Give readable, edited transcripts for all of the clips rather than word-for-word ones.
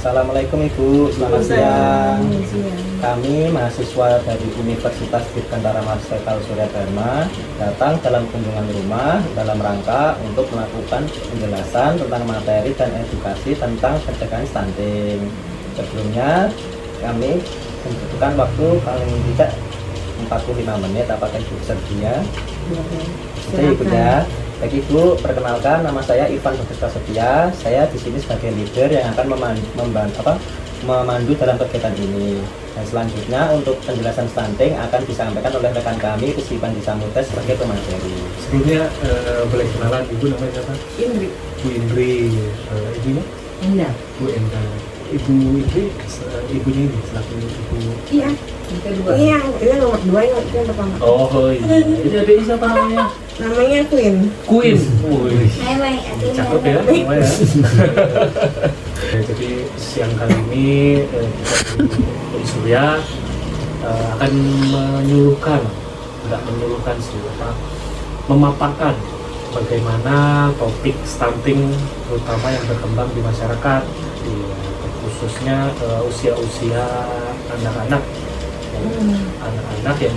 Assalamualaikum Ibu, selamat siang. Kami mahasiswa dari Universitas Dirgantara Mahasiswa Surya Dharma datang dalam kunjungan rumah dalam rangka untuk melakukan penjelasan tentang materi dan edukasi tentang pencegahan stunting. Sebelumnya kami membutuhkan waktu paling tidak 45 menit. Apakah Ibu bersedia? Jadi Ibu ya. Baik Ibu, perkenalkan nama saya Ivan Bagus Setia. Saya di sini sebagai leader yang akan memandu dalam kegiatan ini. Dan selanjutnya untuk penjelasan stunting akan disampaikan oleh rekan kami Usipan Disamuda sebagai pemateri. Sebelumnya boleh kenalan Ibu namanya siapa? Indri. Bu Indri. Ibunya? Enggak. Bu Enda. Ibu Indri, ibunya ini selaku ibu. Iya. Yang kedua. Iya, itu nomor 2, itu yang pertama. Oh iya. Jadi adiknya siapa namanya? Namanya Queen. Queen. Wih. Cakep ya, Hai. namanya. Jadi siang kali ini Pak Surya akan menyuruhkan sih, memaparkan bagaimana topik stunting terutama yang berkembang di masyarakat, khususnya usia-usia anak-anak yang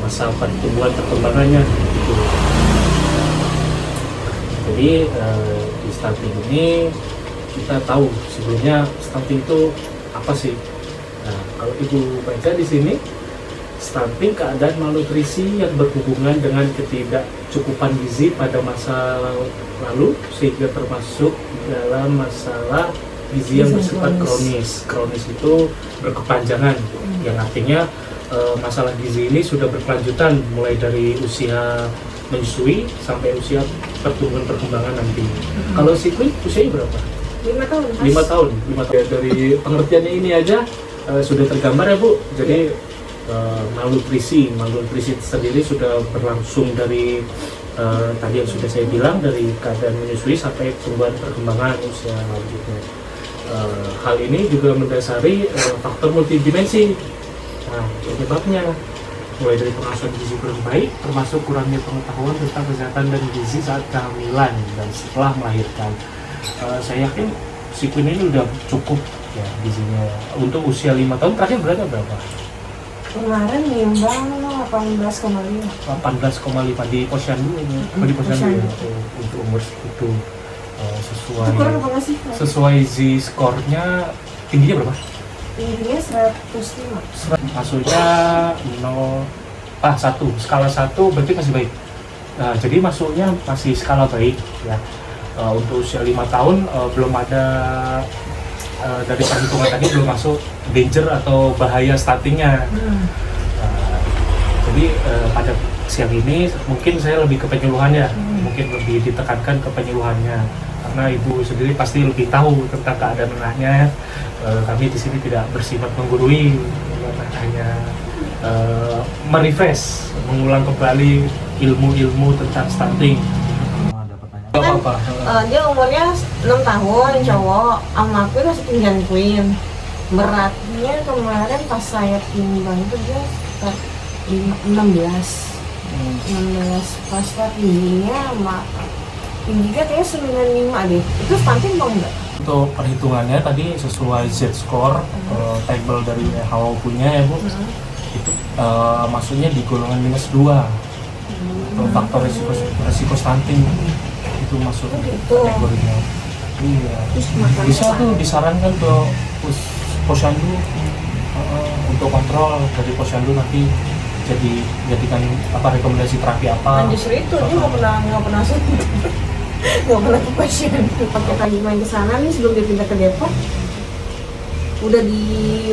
masa perkembangannya gitu. Jadi di stunting ini kita tahu sebelumnya stunting itu apa sih? Nah, kalau Ibu baca di sini, stunting keadaan malnutrisi yang berhubungan dengan ketidakcukupan gizi pada masa lalu sehingga termasuk dalam masalah gizi yang bersifat kronis. Kronis itu berkepanjangan, yang artinya masalah gizi ini sudah berkelanjutan mulai dari usia menyusui sampai usia perkembangan nanti. Kalau si Queen usianya berapa? 5 tahun. 5 tahun. Dari pengertiannya ini aja sudah tergambar ya Bu. Jadi malnutrisi sendiri sudah berlangsung dari tadi yang sudah saya bilang, dari keadaan menyusui sampai perkembangan usia lanjutnya. Hal ini juga mendasari faktor multidimensi. Nah, penyebabnya mulai dari pengasuhan gizi kurang baik, termasuk kurangnya pengetahuan tentang kesehatan dan gizi saat kehamilan dan setelah melahirkan. Saya yakin si Queen ini udah cukup ya gizinya untuk usia 5 tahun. Terakhir beratnya berapa? Kemarin nimbang 18,5. 18,5 di posyandu ini. Di posyandu ya, untuk umur itu sesuai Z-score-nya tingginya berapa? Tingginya 105. Masuknya 1, skala 1 berarti masih baik. Nah, jadi masuknya masih skala baik ya. Untuk usia 5 tahun belum ada dari perhitungan tadi belum masuk danger atau bahaya stuntingnya. Jadi pada siang ini mungkin saya lebih ke penyuluhannya, mungkin lebih ditekankan ke penyuluhannya, karena Ibu sendiri pasti lebih tahu tentang keadaan anaknya. Kami di sini tidak bersifat menggurui, hanya merefresh, mengulang kembali ilmu-ilmu tentang stunting. Dia umurnya 6 tahun, cowok. Sama Queen masih tinggian Queen. Beratnya kemarin pas saya timbang itu dia sekitar 16. Pas tingginya kayaknya 95 deh. Itu stunting atau enggak? Untuk perhitungannya tadi sesuai Z-score table dari WHO punya ya Bu, itu masuknya di golongan -2 untuk faktor resiko stunting. Itu masuk kategorinya. Iya. Bisa tuh disarankan ke posyandu untuk kontrol dari posyandu, nanti jadikan rekomendasi terapi apa. Nah, justru itu dia nggak pernah ke posyandu. Pakai tadi main ke sana nih sebelum dia pindah ke Depok. Udah di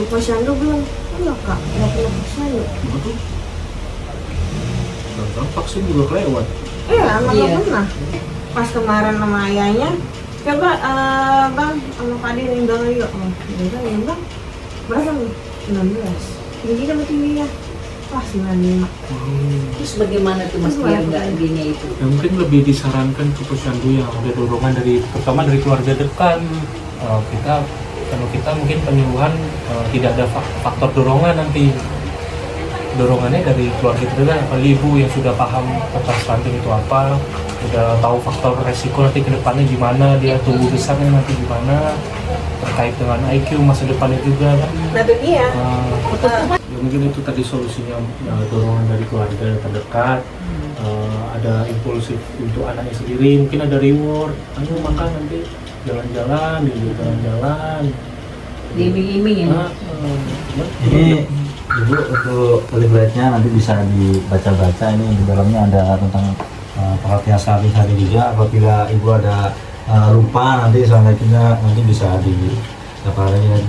posyandu belum? Enggak Kak, nggak pernah posyandu. Betul. Vaksin juga kelewat. Iya, nggak pernah. Pas kemarin sama ayahnya, coba bang, sama Pak Adi nimbang yuk. Dia bilang nimbang, berapa nih? 19. Tingginya berapa tingginya? Wah, 95. Terus bagaimana tuh Mas biar nggak gini itu? Ya, mungkin lebih disarankan ke posyandu yang ada dorongan terutama dari keluarga dekat. Kalau kita mungkin penyuluhan tidak ada faktor dorongan nanti. dorongannya dari keluarga kita kan, apalagi ibu yang sudah paham tentang stunting itu apa, udah tahu faktor resiko nanti ke depannya gimana, dia tumbuh besarnya nanti gimana, terkait dengan IQ masa depannya juga kan. Nah itu dia. Ya mungkin itu tadi solusinya, dorongan dari keluarga terdekat, ada impulsif untuk anaknya sendiri, mungkin ada reward, ayo makan nanti jalan-jalan, jalan-jalan. Diiming-iming ya. Ini Ibu untuk leafletnya nanti bisa dibaca-baca, ini di dalamnya ada tentang pengertian sehari-hari juga. Apabila Ibu ada lupa nanti selanjutnya nanti bisa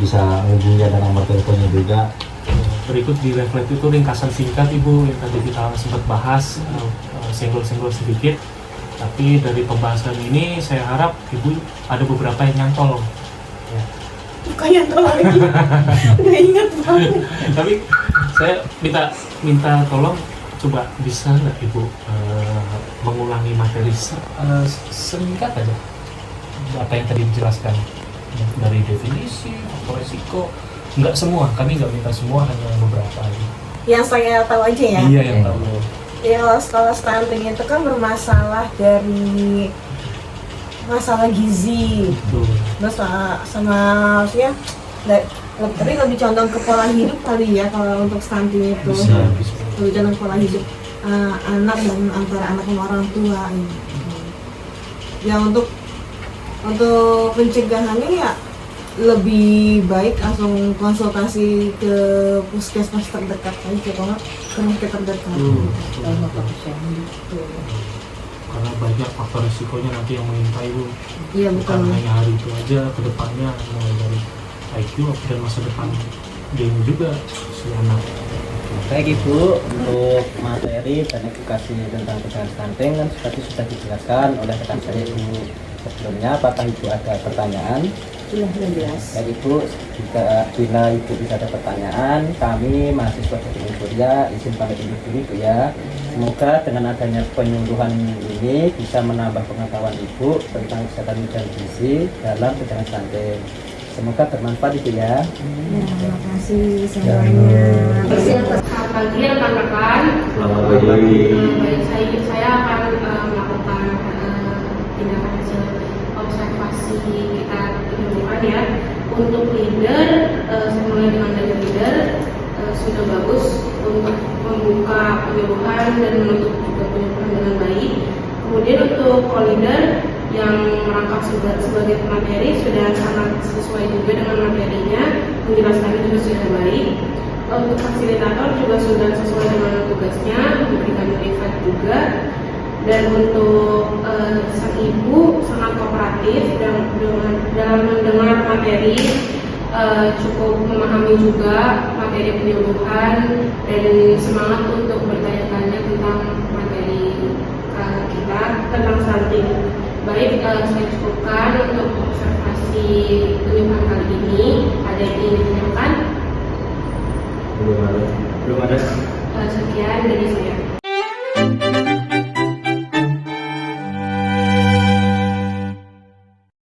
bisa hubungi ada nomor teleponnya juga. Berikut di leaflet itu ringkasan singkat Ibu yang tadi kita sempat bahas, senggol-senggol sedikit. Tapi dari pembahasan ini saya harap Ibu ada beberapa yang nyantol. Ya. Bukan yang tahu lagi. Udah ingat banget. Tapi saya minta tolong coba bisa nggak Ibu mengulangi materi singkat aja apa yang tadi dijelaskan dari definisi, faktor resiko. Nggak semua, kami nggak minta semua, hanya beberapa aja. Yang saya tahu aja ya. Iya yang tahu. Ya kalau stunting itu kan bermasalah dari masalah gizi, Betul. terus sama maksudnya tapi lebih condong ke pola hidup kali ya kalau untuk stunting itu. Bisa. Lebih condong pola hidup anak dan antara anak sama orang tua ini. Ya untuk pencegahannya ya lebih baik langsung konsultasi ke puskesmas terdekat aja, kalau nggak ke rumah sakit terdekat. Kalau profesional. Karena banyak faktor risikonya nanti yang menimpa Ibu. Iya Bukan betul. hanya hari itu aja, ke depannya mulai dari IQ dan masa depan dia juga si anak. Baik Ibu, untuk materi dan edukasi tentang pencegahan stunting kan sudah dijelaskan oleh rekan saya Ibu sebelumnya. Apakah Ibu ada pertanyaan? Sudah jelas. Baik Ibu, bila Ibu tidak ada pertanyaan, kami mahasiswa dari Surya izin pamit undur diri Bu ya. Semoga dengan adanya penyuluhan ini bisa menambah pengetahuan Ibu tentang kesehatan dan gizi dalam pencegahan stunting. Semoga bermanfaat Ibu ya. Ya, terima kasih semuanya. Selamat pagi rekan-rekan. Selamat pagi. Baik, saya akan melakukan tindakan hasil observasi kita tunjukkan ya. Untuk leader, saya mulai dengan dari leader sudah bagus untuk membuka penyuluhan dan menutup juga penyuluhan dengan baik. Kemudian untuk co-leader yang merangkap sebagai pemateri sudah sangat sesuai juga dengan materinya, menjelaskannya juga sudah baik. Untuk fasilitator juga sudah sesuai dengan tugasnya, memberikan privat juga. Dan untuk sang ibu sangat kooperatif dalam mendengar materi, cukup memahami juga materi penyuluhan dan semangat untuk bertanya-tanya tentang materi kita tentang stunting. Baik, saya cukupkan untuk observasi penyuluhan kali ini. Ada yang ingin ditanyakan? Belum ada. Belum ada. Sekian dari saya.